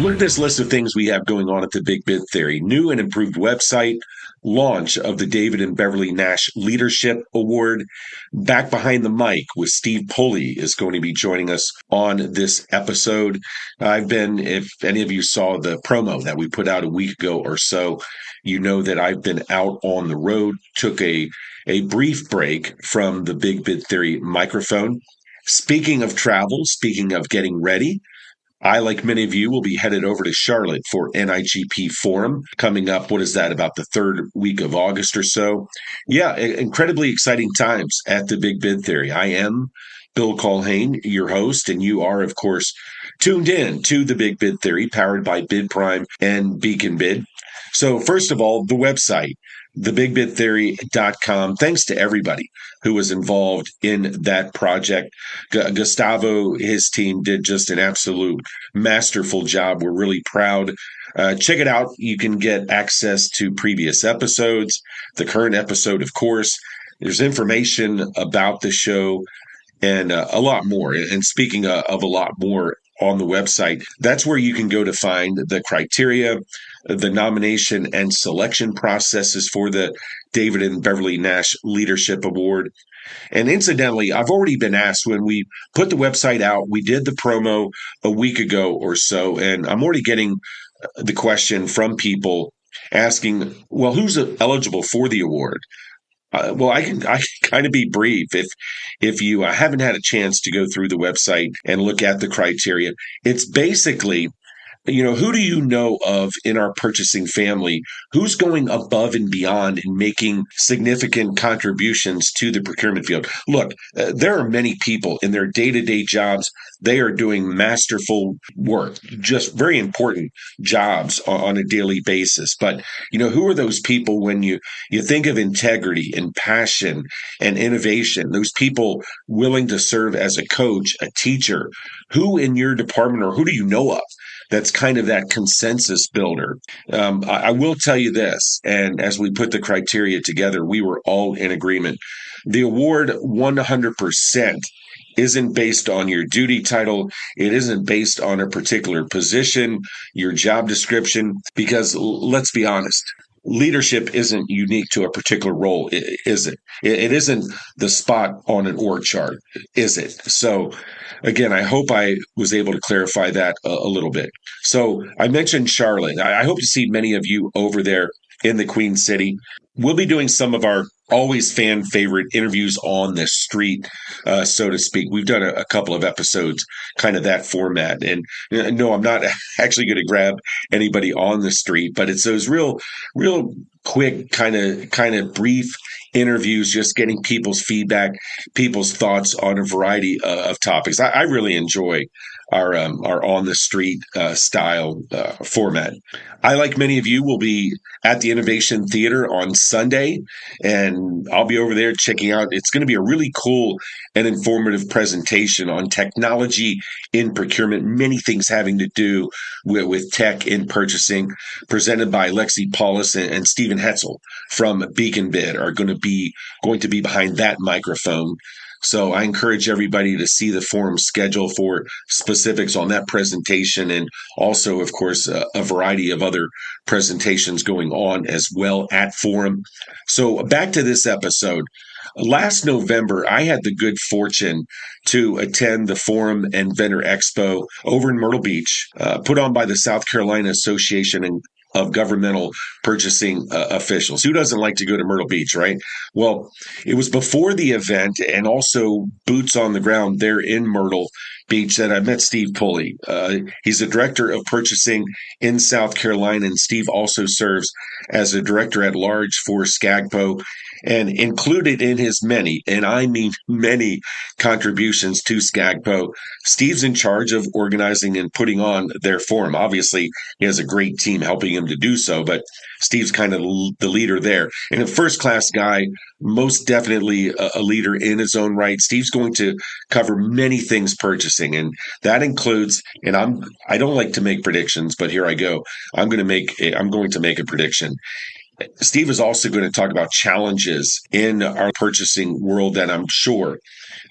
Look at this list of things we have going on at the Big Bid Theory. New and improved website, launch of the David and Beverly Nash Leadership Award. Back behind the mic with Steve Pullie is going to be joining us on this episode. If any of you saw the promo that we put out a week ago or so, you know that I've been out on the road, took a brief break from the Big Bid Theory microphone. Speaking of travel, speaking of getting ready, I, like many of you, will be headed over to Charlotte for NIGP Forum coming up. What is that, about the third week of August or so? Yeah, incredibly exciting times at the Big Bid Theory. I am Bill Culhane, your host, and you are, of course, tuned in to the Big Bid Theory, powered by Bid Prime and Beacon Bid. So first of all, the website, thebigbidtheory.com. Thanks to everybody who was involved in that project. Gustavo, his team did just an absolute masterful job. We're really proud. Check it out. You can get access to previous episodes, the current episode, of course. There's information about the show and a lot more. And speaking of a lot more on the website, that's where you can go to find the criteria, the nomination and selection processes for the David and Beverly Nash Leadership Award. And incidentally, I've already been asked when we put the website out, we did the promo a week ago or so, and I'm already getting the question from people asking, well, who's eligible for the award? Well, I can kind of be brief. If you haven't had a chance to go through the website and look at the criteria, it's basically, who do you know of in our purchasing family who's going above and beyond and making significant contributions to the procurement field? Look, there are many people in their day-to-day jobs. They are doing masterful work, just very important jobs on a daily basis. But, who are those people when you think of integrity and passion and innovation, those people willing to serve as a coach, a teacher? Who in your department, or who do you know of that's kind of that consensus builder? I will tell you this, and as we put the criteria together, we were all in agreement. The award 100% isn't based on your duty title. It isn't based on a particular position, your job description, because let's be honest, leadership isn't unique to a particular role, is it? It isn't the spot on an org chart, is it? So again, I hope I was able to clarify that a little bit. So I mentioned Charlotte. I hope to see many of you over there in the Queen City. We'll be doing some of our always fan favorite interviews on the street, so to speak. We've done a couple of episodes, kind of that format. And no, I'm not actually going to grab anybody on the street, but it's those real quick, kind of brief interviews, just getting people's feedback, people's thoughts on a variety of topics. I really enjoy our on the street style format. I, like many of you, will be at the Innovation Theater on Sunday, and I'll be over there checking out. It's going to be a really cool and informative presentation on technology in procurement, many things having to do with tech in purchasing, presented by Lexi Paulus and Stephen Hetzel from Beacon Bid are going to be behind that microphone. So I encourage everybody to see the forum schedule for specifics on that presentation, and also, of course, a variety of other presentations going on as well at forum. So back to this episode. Last November, I had the good fortune to attend the Forum and Vendor Expo over in Myrtle Beach, put on by the South Carolina Association of Governmental Purchasing Officials. Who doesn't like to go to Myrtle Beach, right? Well, it was before the event and also boots on the ground there in Myrtle Beach that I met Steve Pullie. He's the director of purchasing in South Carolina, and Steve also serves as a director at large for SCAGPO. And included in his many, and I mean many, contributions to SCAGPO, Steve's in charge of organizing and putting on their forum. Obviously, he has a great team helping him to do so, but Steve's kind of the leader there. And a first-class guy, most definitely a leader in his own right. Steve's going to cover many things purchasing, and that includes, and I don't like to make predictions, but here I go. I'm going to make a prediction. Steve is also going to talk about challenges in our purchasing world that I'm sure,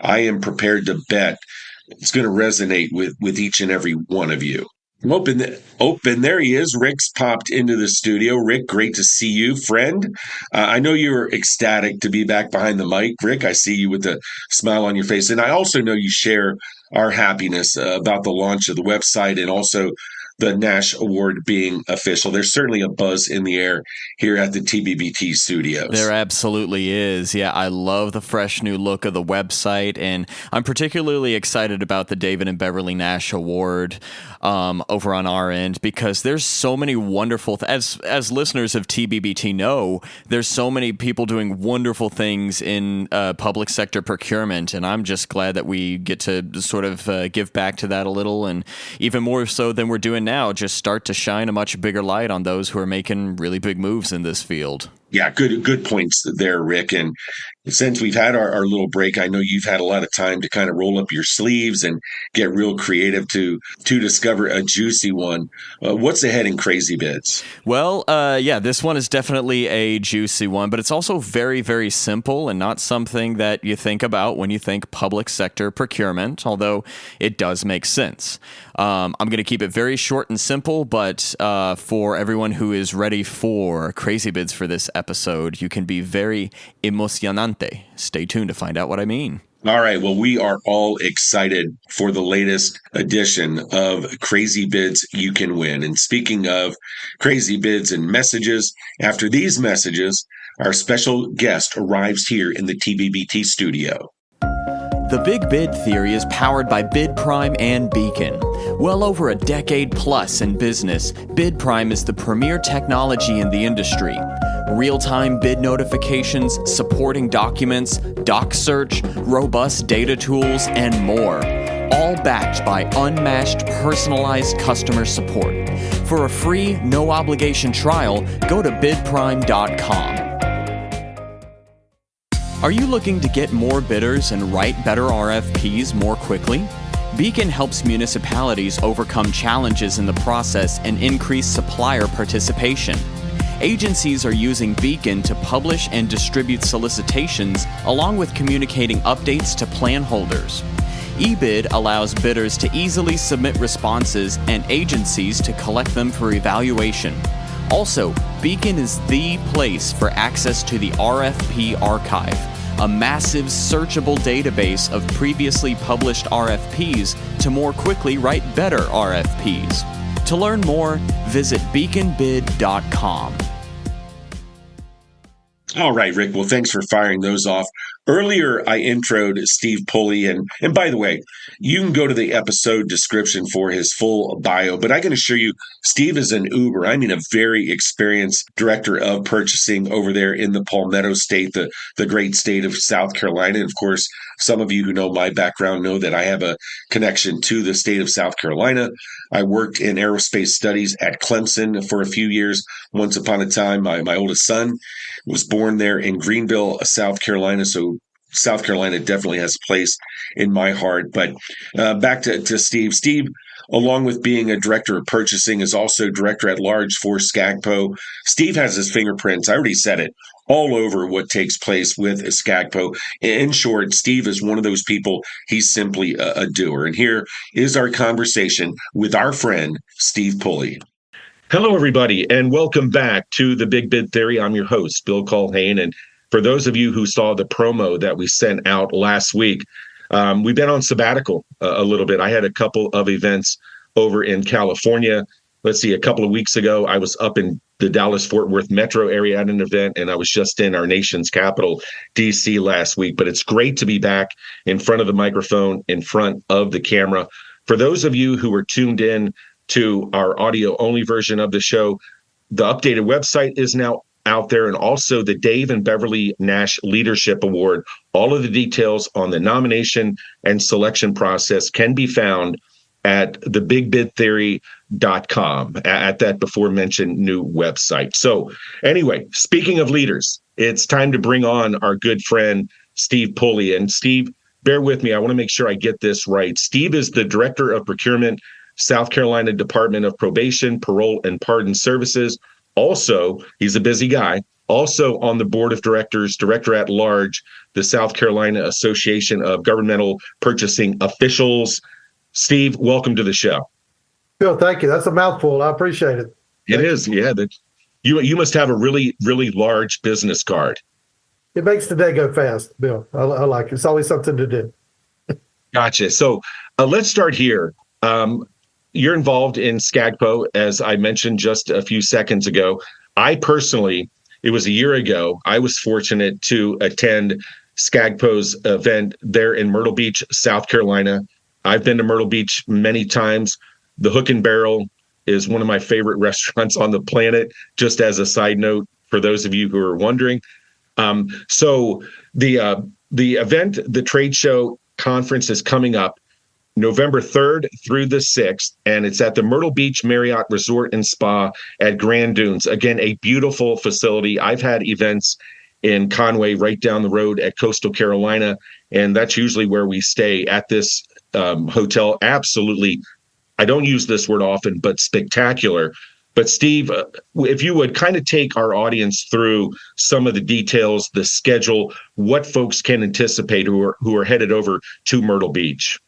I am prepared to bet, it's going to resonate with each and every one of you. Open. There he is. Rick's popped into the studio. Rick, great to see you, friend. I know you're ecstatic to be back behind the mic. Rick, I see you with a smile on your face. And I also know you share our happiness about the launch of the website and also the Nash Award being official. There's certainly a buzz in the air here at the TBBT studios. There absolutely is. Yeah, I love the fresh new look of the website, and I'm particularly excited about the David and Beverly Nash Award over on our end, because there's so many wonderful as listeners of TBBT know, there's so many people doing wonderful things in public sector procurement, and I'm just glad that we get to sort of give back to that a little, and even more so than we're doing now, just start to shine a much bigger light on those who are making really big moves in this field. Yeah, good points there, Rick. And since we've had our little break, I know you've had a lot of time to kind of roll up your sleeves and get real creative to discover a juicy one. What's ahead in Crazy Bids? Well, yeah, this one is definitely a juicy one, but it's also very, very simple and not something that you think about when you think public sector procurement, although it does make sense. I'm going to keep it very short and simple, but for everyone who is ready for Crazy Bids for this episode, you can be very emocionante. Stay tuned to find out what I mean. All right. Well, we are all excited for the latest edition of Crazy Bids You Can Win. And speaking of crazy bids and messages, after these messages, our special guest arrives here in the TBBT studio. The Big Bid Theory is powered by BidPrime and Beacon. Well over a decade plus in business, BidPrime is the premier technology in the industry. Real-time bid notifications, supporting documents, doc search, robust data tools, and more. All backed by unmatched personalized customer support. For a free, no-obligation trial, go to bidprime.com. Are you looking to get more bidders and write better RFPs more quickly? Beacon helps municipalities overcome challenges in the process and increase supplier participation. Agencies are using Beacon to publish and distribute solicitations along with communicating updates to plan holders. eBid allows bidders to easily submit responses and agencies to collect them for evaluation. Also, Beacon is the place for access to the RFP archive, a massive searchable database of previously published RFPs to more quickly write better RFPs. To learn more, visit beaconbid.com. All right, Rick. Well, thanks for firing those off. Earlier, I introed Steve Pullie, and by the way, you can go to the episode description for his full bio, but I can assure you, Steve is an uber. I mean, a very experienced director of purchasing over there in the Palmetto State, the great state of South Carolina. And of course, some of you who know my background know that I have a connection to the state of South Carolina. I worked in aerospace studies at Clemson for a few years. Once upon a time, my oldest son was born there in Greenville, South Carolina. So South Carolina definitely has a place in my heart. But back to Steve. Steve, along with being a director of purchasing, is also director at large for SCAGPO. Steve has his fingerprints, I already said it, all over what takes place with SCAGPO. In short, Steve is one of those people, he's simply a doer. And here is our conversation with our friend, Steve Pullie. Hello, everybody, and welcome back to the Big Bid Theory. I'm your host, Bill Culhane, and for those of you who saw the promo that we sent out last week, we've been on sabbatical a little bit. I had a couple of events over in California. Let's see, a couple of weeks ago, I was up in the Dallas-Fort Worth metro area at an event, and I was just in our nation's capital, D.C., last week. But it's great to be back in front of the microphone, in front of the camera. For those of you who are tuned in to our audio-only version of the show, the updated website is now out there, and also the Dave and Beverly Nash Leadership Award. All of the details on the nomination and selection process can be found at thebigbidtheory.com, at that before mentioned new website. So anyway, speaking of leaders, it's time to bring on our good friend, Steve Pullie. And Steve, bear with me. I want to make sure I get this right. Steve is the Director of Procurement, South Carolina Department of Probation, Parole, and Pardon Services. Also, he's a busy guy, also on the board of directors, director at large, the South Carolina Association of Governmental Purchasing Officials. Steve, welcome to the show. Bill, thank you. That's a mouthful. I appreciate it. It is, yeah. You must have a really, really large business card. It makes the day go fast, Bill. I like it. It's always something to do. Gotcha. So let's start here. You're involved in SCAGPO, as I mentioned just a few seconds ago. I personally, it was a year ago, I was fortunate to attend SCAGPO's event there in Myrtle Beach, South Carolina. I've been to Myrtle Beach many times. The Hook and Barrel is one of my favorite restaurants on the planet, just as a side note for those of you who are wondering. So the event, the trade show conference is coming up November 3rd through the 6th, and it's at the Myrtle Beach Marriott Resort and Spa at Grand Dunes. Again, a beautiful facility. I've had events in Conway right down the road at Coastal Carolina, and that's usually where we stay at this hotel. Absolutely, I don't use this word often, but spectacular. But Steve, if you would kind of take our audience through some of the details, the schedule, what folks can anticipate who are headed over to Myrtle Beach.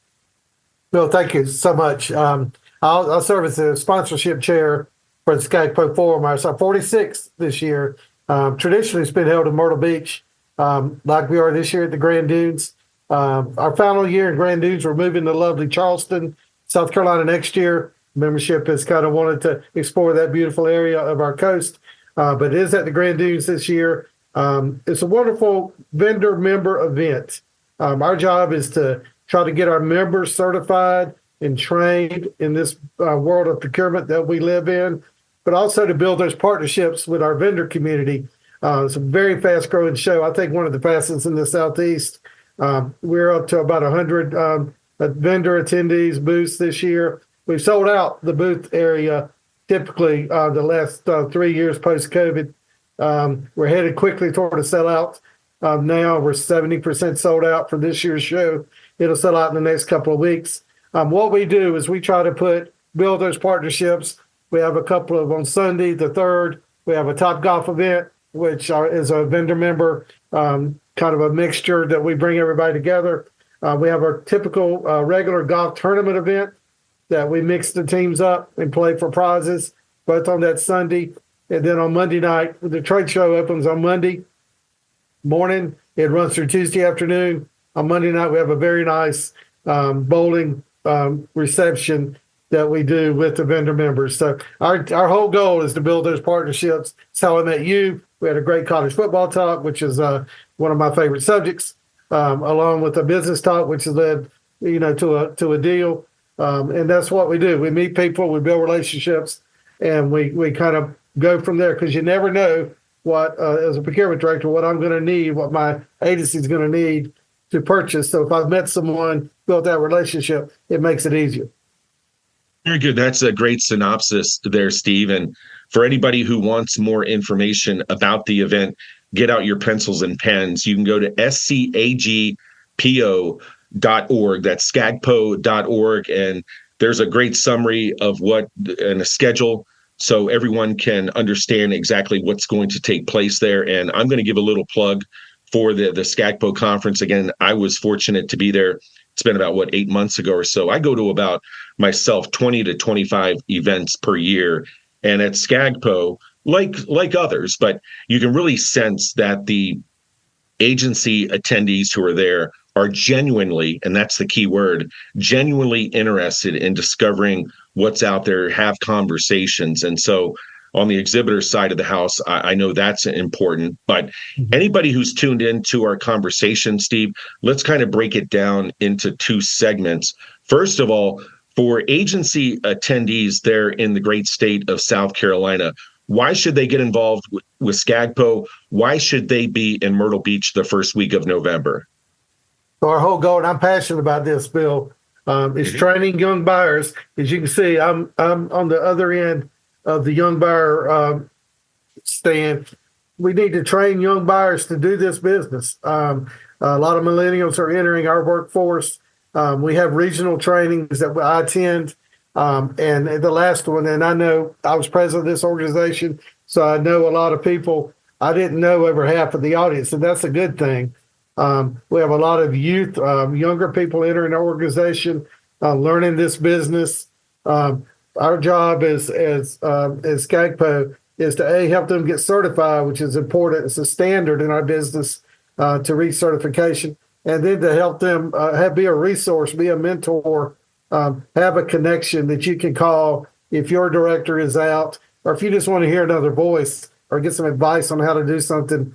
Bill, thank you so much. I'll serve as the sponsorship chair for the SCAGPO Forum. It's our 46th this year. Traditionally, it's been held in Myrtle Beach, like we are this year at the Grand Dunes. Our final year in Grand Dunes, we're moving to lovely Charleston, South Carolina next year. Membership has kind of wanted to explore that beautiful area of our coast, but it is at the Grand Dunes this year. It's a wonderful vendor member event. Our job is to try to get our members certified and trained in this world of procurement that we live in, but also to build those partnerships with our vendor community. It's a very fast growing show. I think one of the fastest in the Southeast. We're up to about 100 vendor attendees booths this year. We've sold out the booth area typically the last 3 years post-COVID. We're headed quickly toward a sellout. Now we're 70% sold out for this year's show. It'll sell out in the next couple of weeks. What we do is we try to build those partnerships. We have a couple of on Sunday, the 3rd. We have a Top Golf event, which is a vendor member, kind of a mixture that we bring everybody together. We have our typical regular golf tournament event that we mix the teams up and play for prizes, both on that Sunday. And then on Monday night, the trade show opens on Monday morning. It runs through Tuesday afternoon. On Monday night, we have a very nice bowling reception that we do with the vendor members. So our whole goal is to build those partnerships. It's how I met you. We had a great college football talk, which is one of my favorite subjects, along with a business talk, which has led to a deal. And that's what we do. We meet people, we build relationships, and we kind of go from there, because you never know what, as a procurement director, what I'm going to need, what my agency is going to need to purchase. So if I've met someone, built that relationship, it makes it easier. Very good. That's a great synopsis there, Steve. And for anybody who wants more information about the event, get out your pencils and pens. You can go to SCAGPO.org. That's scagpo.org. And there's a great summary of and a schedule, so everyone can understand exactly what's going to take place there. And I'm going to give a little plug for the SCAGPO conference. Again, I was fortunate to be there. It's been about 8 months ago or so. I go to about myself 20 to 25 events per year. And at SCAGPO, like others, but you can really sense that the agency attendees who are there are genuinely, and that's the key word, genuinely interested in discovering what's out there, have conversations. And so on the exhibitor side of the house, I know that's important. But anybody who's tuned into our conversation, Steve, let's kind of break it down into two segments. First of all, for agency attendees there in the great state of South Carolina, why should they get involved with SCAGPO? Why should they be in Myrtle Beach the first week of November? So our whole goal, and I'm passionate about this, Bill, is training young buyers. As you can see, I'm on the other end of the young buyer stand. We need to train young buyers to do this business. A lot of millennials are entering our workforce. We have regional trainings that I attend. And the last one, and I know I was president of this organization, so I know a lot of people. I didn't know over half of the audience, and that's a good thing. We have a lot of youth, younger people entering our organization, learning this business. our job as SCAGPO is to help them get certified, which is important. It's a standard in our business to reach certification, and then to help them be a resource, be a mentor, have a connection that you can call if your director is out, or if you just want to hear another voice or get some advice on how to do something.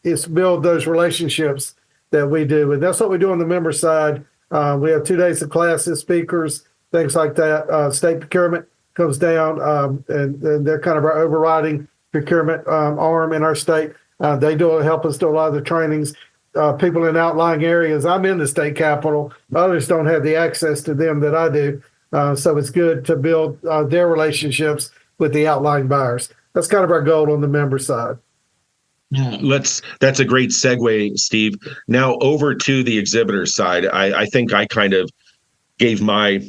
It's build those relationships that we do, and that's what we do on the member side. We have 2 days of classes, speakers, things like that. State procurement comes down, and they're kind of our overriding procurement arm in our state. They help us do a lot of the trainings. People in outlying areas, I'm in the state capital. Others don't have the access to them that I do. So it's good to build their relationships with the outlying buyers. That's kind of our goal on the member side. Yeah, that's a great segue, Steve. Now over to the exhibitor side. I think I kind of gave my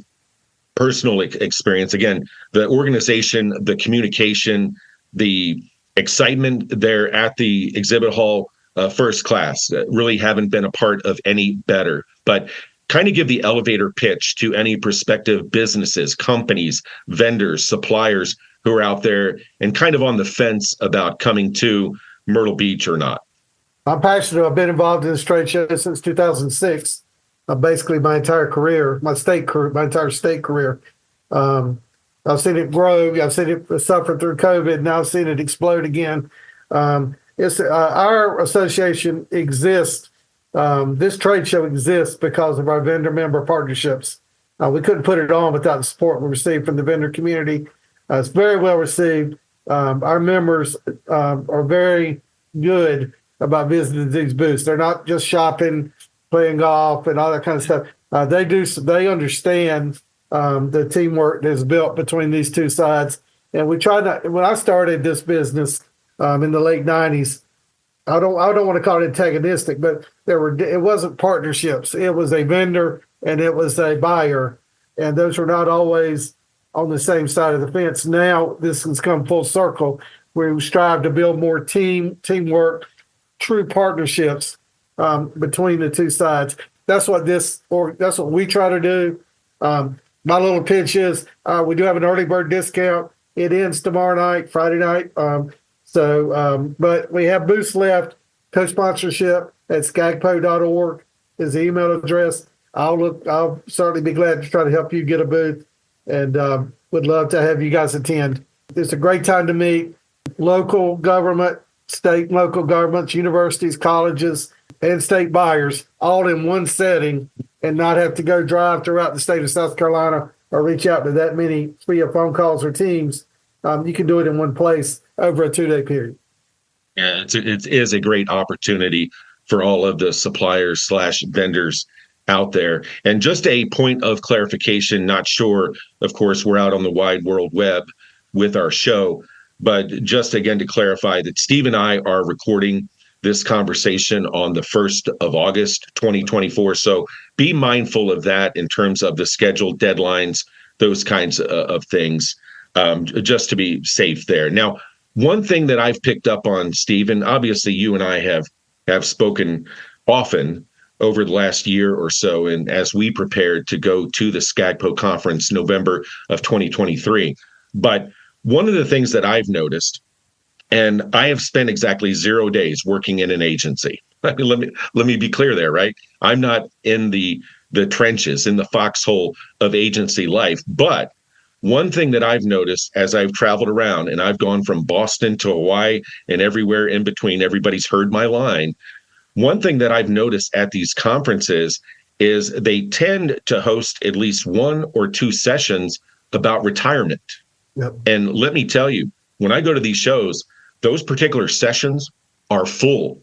personal experience. Again, the organization, the communication, the excitement there at the exhibit hall, first class. Really haven't been a part of any better. But kind of give the elevator pitch to any prospective businesses, companies, vendors, suppliers who are out there and kind of on the fence about coming to Myrtle Beach or not. I'm passionate. I've been involved in this trade show since 2006. Basically, my entire career, my entire state career. I've seen it grow. I've seen it suffer through COVID. Now I've seen it explode again. Our association exists. This trade show exists because of our vendor member partnerships. We couldn't put it on without the support we received from the vendor community. It's very well received. Our members are very good about visiting these booths. They're not just shopping, playing golf, and all that kind of stuff. They understand the teamwork that's built between these two sides. And we try not. When I started this business in the late '90s, I don't want to call it antagonistic, but it wasn't partnerships. It was a vendor and it was a buyer, and those were not always on the same side of the fence. Now this has come full circle. We strive to build more teamwork, true partnerships between the two sides. That's what we try to do. My little pitch is we do have an early bird discount. It ends tomorrow night, Friday night. But we have booths left. Co-sponsorship at scagpo.org is the email address. I'll certainly be glad to try to help you get a booth, and would love to have you guys attend. It's a great time to meet local government, state and local governments, universities, colleges, and state buyers all in one setting, and not have to go drive throughout the state of South Carolina or reach out to that many via phone calls or teams. You can do it in one place over a 2-day period. Yeah, it is a great opportunity for all of the suppliers / vendors out there. And just a point of clarification, not sure, of course, we're out on the wide world web with our show, but just again to clarify that Steve and I are recording this conversation on the 1st of August, 2024. So be mindful of that in terms of the scheduled deadlines, those kinds of things, just to be safe there. Now, one thing that I've picked up on, Steve, and obviously you and I have spoken often over the last year or so, and as we prepared to go to the SCAGPO conference November of 2023. But one of the things that I've noticed, and I have spent exactly 0 days working in an agency. I mean, let me be clear there, right? I'm not in the trenches, in the foxhole of agency life. But one thing that I've noticed as I've traveled around, and I've gone from Boston to Hawaii and everywhere in between, everybody's heard my line. One thing that I've noticed at these conferences is they tend to host at least 1 or 2 sessions about retirement. Yep. And let me tell you, when I go to these shows, those particular sessions are full.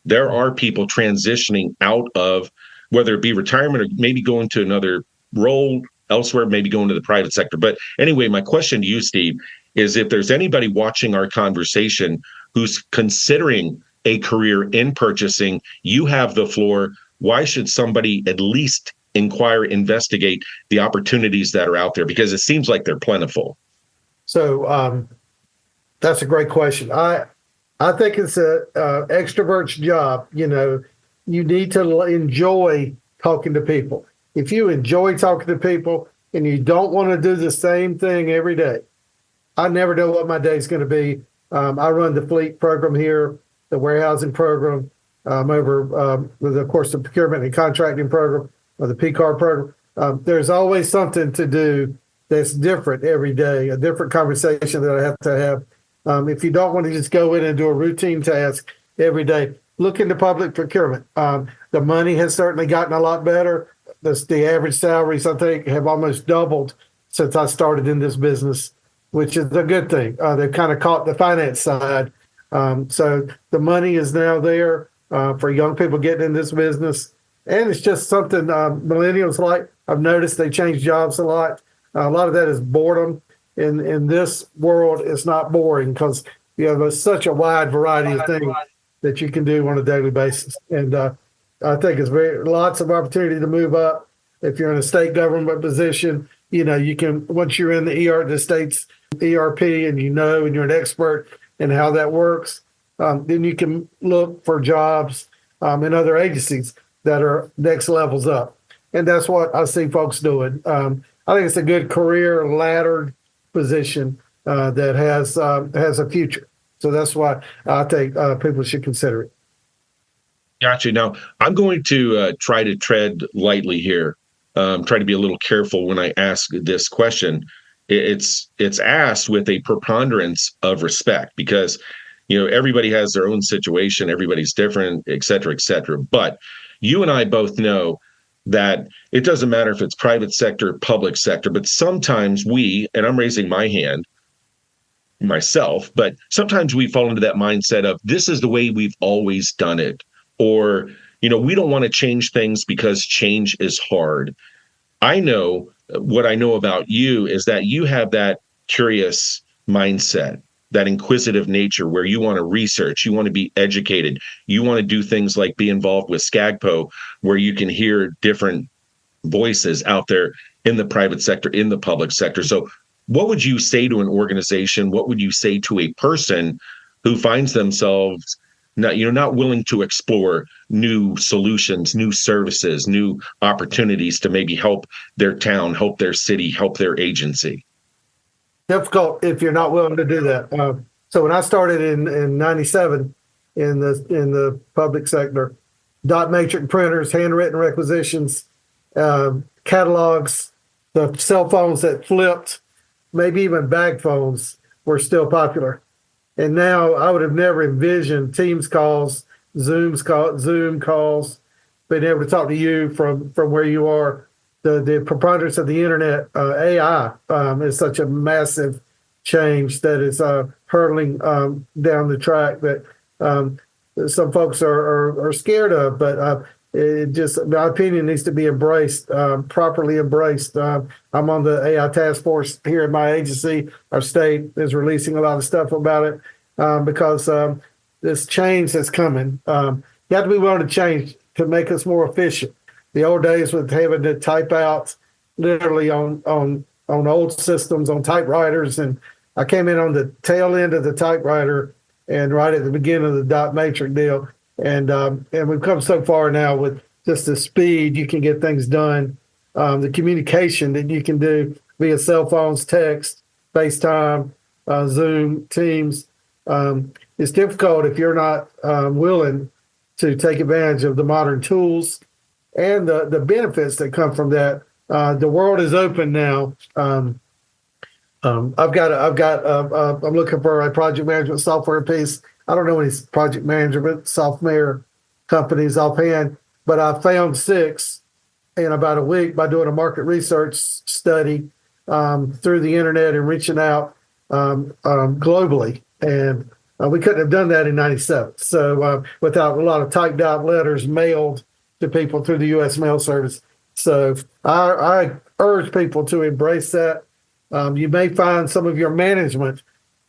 There are people transitioning out of, whether it be retirement or maybe going to another role elsewhere, maybe going to the private sector. But anyway, my question to you, Steve, is if there's anybody watching our conversation who's considering a career in purchasing, you have the floor. Why should somebody at least inquire, investigate the opportunities that are out there? Because it seems like they're plentiful. So that's a great question. I think it's a extrovert's job. You know, you need to enjoy talking to people. If you enjoy talking to people, and you don't want to do the same thing every day. I never know what my day is going to be. I run the fleet program here, the warehousing program, with, of course, the procurement and contracting program, or the PCAR program. There's always something to do that's different every day, a different conversation that I have to have. If you don't want to just go in and do a routine task every day, look into public procurement. The money has certainly gotten a lot better. The average salaries, I think, have almost doubled since I started in this business, which is a good thing. They've kind of caught the finance side. So the money is now there for young people getting in this business. And it's just something millennials like. I've noticed they change jobs a lot. A lot of that is boredom. In this world, it's not boring because you have such a wide variety of things that you can do on a daily basis. And I think it's lots of opportunity to move up. If you're in a state government position, you can, once you're in the state's ERP and and you're an expert in how that works, then you can look for jobs in other agencies that are next levels up. And that's what I see folks doing. I think it's a good career laddered position that has a future. So that's why I think people should consider it. Gotcha. Now, I'm going to try to tread lightly here, try to be a little careful when I ask this question. It's asked with a preponderance of respect because, everybody has their own situation, everybody's different, et cetera, et cetera. But you and I both know that it doesn't matter if it's private sector, public sector, but sometimes and I'm raising my hand myself, but sometimes we fall into that mindset of this is the way we've always done it. Or, we don't want to change things because change is hard. I know what I know about you is that you have that curious mindset, that inquisitive nature where you want to research, you want to be educated, you want to do things like be involved with SCAGPO, where you can hear different voices out there in the private sector, in the public sector. So what would you say to an organization? What would you say to a person who finds themselves not willing to explore new solutions, new services, new opportunities to maybe help their town, help their city, help their agency? Difficult if you're not willing to do that. So when I started in 97 in the public sector, dot matrix printers, handwritten requisitions, catalogs, the cell phones that flipped, maybe even bag phones were still popular. And now I would have never envisioned Teams calls, Zoom calls, being able to talk to you from where you are. The preponderance of the internet, AI is such a massive change that is hurtling down the track that some folks are scared of. But it just, my opinion, needs to be embraced, properly embraced. I'm on the AI task force here at my agency. Our state is releasing a lot of stuff about it because this change that's coming. You have to be willing to change to make us more efficient. The old days with having to type out literally on old systems, on typewriters, and I came in on the tail end of the typewriter and right at the beginning of the dot matrix deal. And we've come so far now with just the speed you can get things done, the communication that you can do via cell phones, text, FaceTime, Zoom, Teams. It's difficult if you're not willing to take advantage of the modern tools and the benefits that come from that. The world is open now. I'm looking for a project management software piece. I don't know any project management software companies offhand, but I found 6 in about a week by doing a market research study through the internet and reaching out globally. And we couldn't have done that in 97. So without a lot of typed out letters mailed to people through the U.S. Mail Service. So I urge people to embrace that. You may find some of your management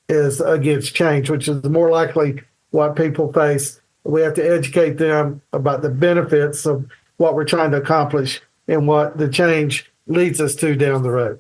is against change, which is more likely what people face. We have to educate them about the benefits of what we're trying to accomplish and what the change leads us to down the road.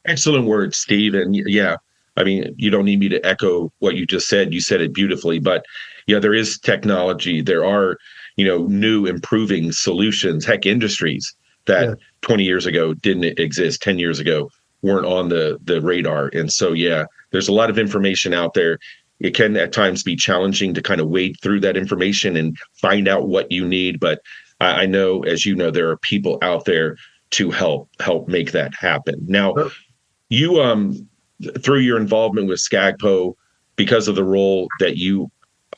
Excellent words, Steve. And yeah, I mean, you don't need me to echo what you just said. You said it beautifully. But yeah, there is technology. There are new improving solutions, heck, industries that Yeah. 20 years ago didn't exist, 10 years ago weren't on the radar. And so, yeah, there's a lot of information out there. It can at times be challenging to kind of wade through that information and find out what you need. But I know, as you know, there are people out there to help make that happen. Now, you through your involvement with SCAGPO, because of the role that you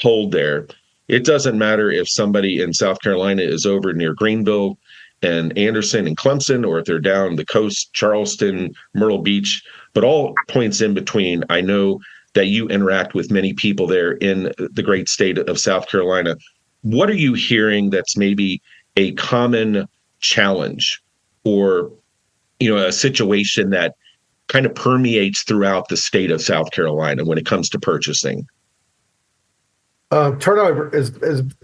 hold there, it doesn't matter if somebody in South Carolina is over near Greenville and Anderson and Clemson, or if they're down the coast, Charleston, Myrtle Beach, but all points in between. I know that you interact with many people there in the great state of South Carolina. What are you hearing that's maybe a common challenge, or a situation that kind of permeates throughout the state of South Carolina when it comes to purchasing? Turnover is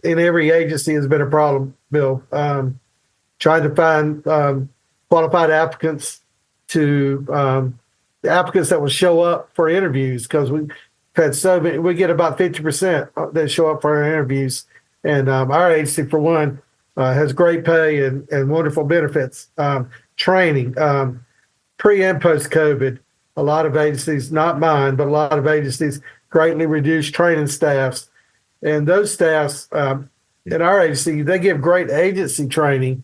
in every agency has been a problem, Bill. Trying to find qualified applicants to the applicants that will show up for interviews, because we've had so many. We get about 50% that show up for our interviews, and our agency, for one, has great pay and wonderful benefits. Training, pre and post COVID, a lot of agencies, not mine, but a lot of agencies greatly reduced training staffs. And those staffs in our agency, they give great agency training.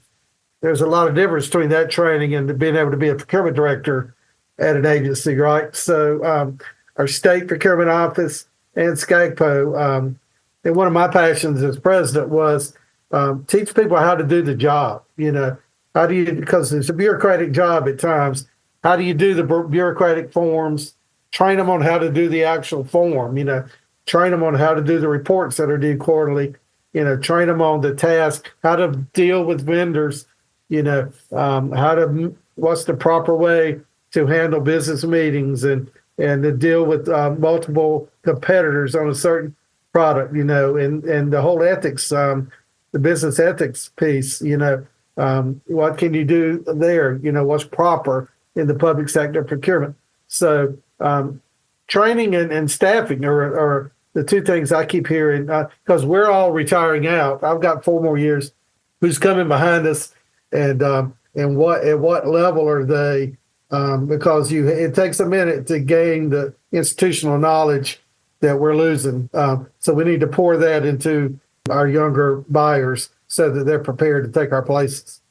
There's a lot of difference between that training and being able to be a procurement director at an agency, right? So our state procurement office and SCAGPO, and one of my passions as president was teach people how to do the job. How do you, because it's a bureaucratic job at times, how do you do the bureaucratic forms? Train them on how to do the actual form, train them on how to do the reports that are due quarterly, train them on the task, how to deal with vendors, what's the proper way to handle business meetings and to deal with multiple competitors on a certain product, and the whole ethics, the business ethics piece, what can you do there? What's proper in the public sector procurement. So training and staffing are the two things I keep hearing, because we're all retiring out. I've got 4 more years. Who's coming behind us, and at what level are they? Because it takes a minute to gain the institutional knowledge that we're losing. So we need to pour that into our younger buyers so that they're prepared to take our places.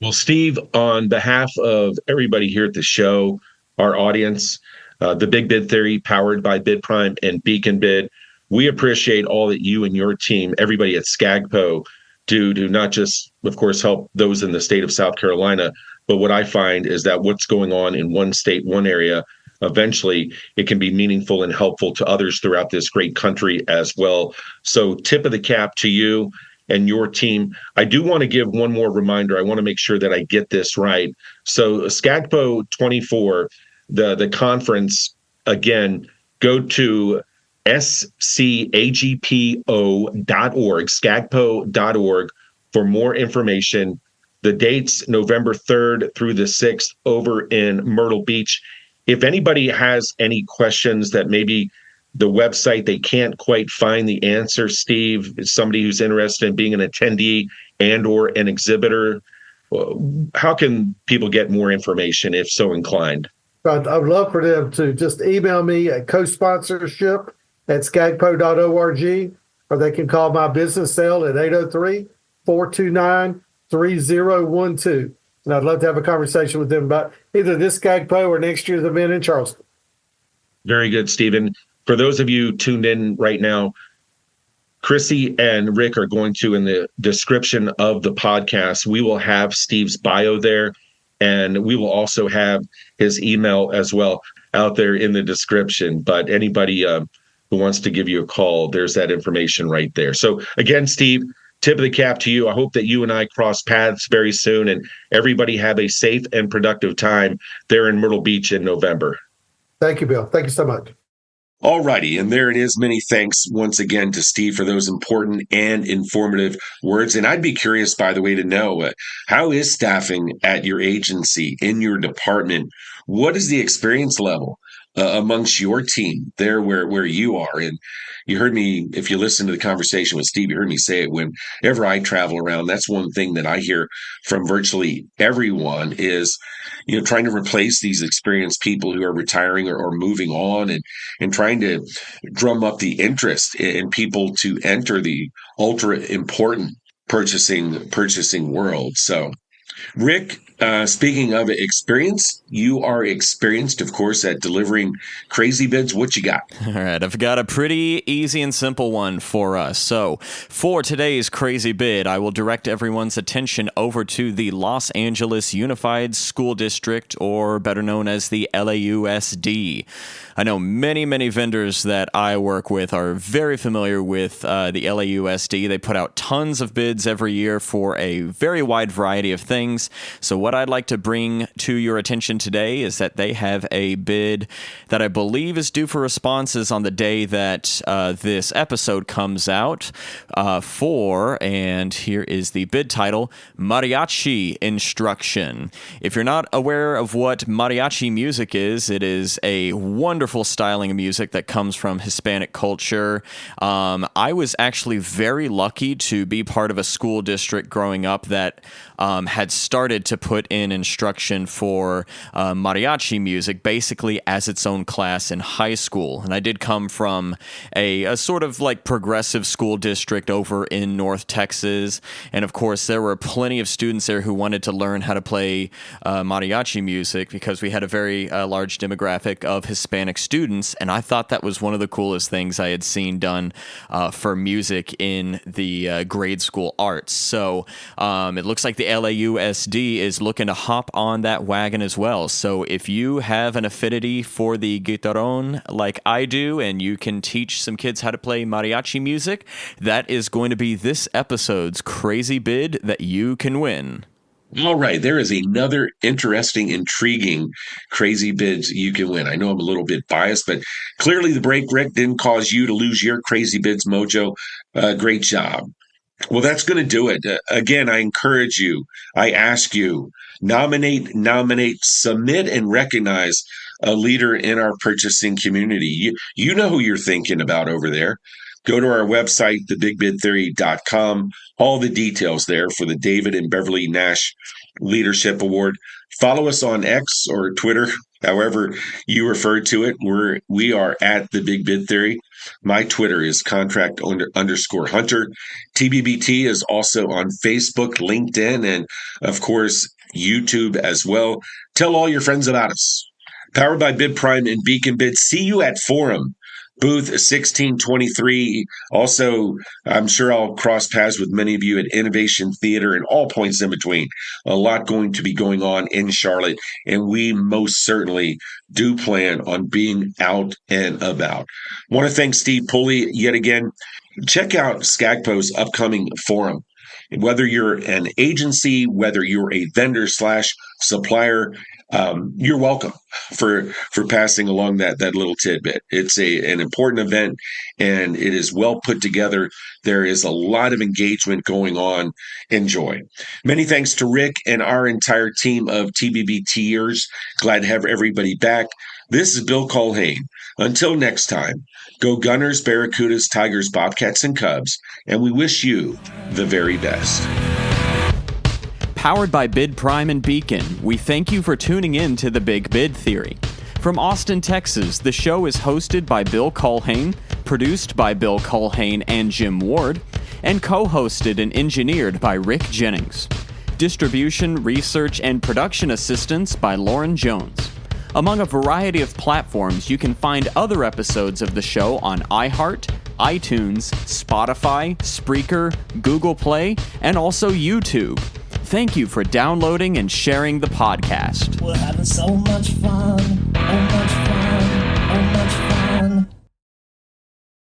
Well, Steve, on behalf of everybody here at the show, our audience, the Big Bid Theory, powered by Bid Prime and Beacon Bid, we appreciate all that you and your team, everybody at SCAGPO, do to not just, of course, help those in the state of South Carolina, but what I find is that what's going on in one state, one area, eventually it can be meaningful and helpful to others throughout this great country as well. So tip of the cap to you and your team. I do want to give one more reminder. I want to make sure that I get this right. So SCAGPO 24, the conference, again, go to SCAGPO.org, scagpo.org, for more information. The dates, November 3rd through the 6th over in Myrtle Beach. If anybody has any questions that maybe the website, they can't quite find the answer, Steve, is somebody who's interested in being an attendee and or an exhibitor, how can people get more information if so inclined? I would love for them to just email me at co-sponsorship@scagpo.org, or they can call my business cell at 803-429-3012. And I'd love to have a conversation with them about either this SCAGPO or next year's event in Charleston. Very good, Stephen. For those of you tuned in right now, Chrissy and Rick are going to, in the description of the podcast, we will have Steve's bio there, and we will also have his email as well out there in the description. But anybody who wants to give you a call, there's that information right there. So again, Steve, tip of the cap to you. I hope that you and I cross paths very soon, and everybody have a safe and productive time there in Myrtle Beach in November. Thank you, Bill. Thank you so much. All righty. And there it is. Many thanks once again to Steve for those important and informative words. And I'd be curious, by the way, to know how is staffing at your agency, in your department? What is the experience level amongst your team there where you are. And you heard me, if you listen to the conversation with Steve, you heard me say it whenever I travel around. That's one thing that I hear from virtually everyone is, trying to replace these experienced people who are retiring or moving on, and trying to drum up the interest in people to enter the ultra important purchasing world. So, Rick, speaking of experience, you are experienced, of course, at delivering crazy bids. What you got? All right, I've got a pretty easy and simple one for us. So, for today's crazy bid, I will direct everyone's attention over to the Los Angeles Unified School District, or better known as the LAUSD. I know many vendors that I work with are very familiar with the LAUSD. They put out tons of bids every year for a very wide variety of things. So what I'd like to bring to your attention today is that they have a bid that I believe is due for responses on the day that this episode comes out and here is the bid title, Mariachi Instruction. If you're not aware of what mariachi music is, it is a wonderful styling of music that comes from Hispanic culture. I was actually very lucky to be part of a school district growing up that had started to put in instruction for mariachi music basically as its own class in high school. And I did come from a sort of like progressive school district over in North Texas. And of course, there were plenty of students there who wanted to learn how to play mariachi music because we had a very large demographic of Hispanic students. And I thought that was one of the coolest things I had seen done for music in the grade school arts. So it looks like the LAUSD is looking to hop on that wagon as well. So if you have an affinity for the guitarrón like I do, and you can teach some kids how to play mariachi music, that is going to be this episode's crazy bid that you can win. All right, there is another interesting, intriguing, crazy bids you can win. I know I'm a little bit biased, but clearly the break, Rick, didn't cause you to lose your crazy bids mojo. Great job. Well, that's going to do it. Again, I encourage you, I ask you, nominate, submit, and recognize a leader in our purchasing community. You know who you're thinking about over there. Go to our website, thebigbidtheory.com. All the details there for the David and Beverly Nash Leadership Award. Follow us on X or Twitter, however you refer to it. We are at The Big Bid Theory. My Twitter is contract_hunter. TBBT is also on Facebook, LinkedIn, and of course, YouTube as well. Tell all your friends about us. Powered by Bid Prime and Beacon Bid. See you at Forum. Booth 1623. Also, I'm sure I'll cross paths with many of you at Innovation Theater and all points in between. A lot going to be going on in Charlotte, and we most certainly do plan on being out and about. Want to thank Steve Pullie yet again. Check out SCAGPO's upcoming forum. Whether you're an agency, whether you're a vendor/supplier, you're welcome for passing along that little tidbit. It's an important event, and it is well put together. There is a lot of engagement going on. Enjoy. Many thanks to Rick and our entire team of TBBTers. Glad to have everybody back. This is Bill Culhane. Until next time, go Gunners, Barracudas, Tigers, Bobcats, and Cubs, and we wish you the very best. Powered by Bid Prime and Beacon, we thank you for tuning in to The Big Bid Theory. From Austin, Texas, the show is hosted by Bill Culhane, produced by Bill Culhane and Jim Ward, and co-hosted and engineered by Rick Jennings. Distribution, research, and production assistance by Lauren Jones. Among a variety of platforms, you can find other episodes of the show on iHeart, iTunes, Spotify, Spreaker, Google Play, and also YouTube. Thank you for downloading and sharing the podcast. We're having so much fun. Oh my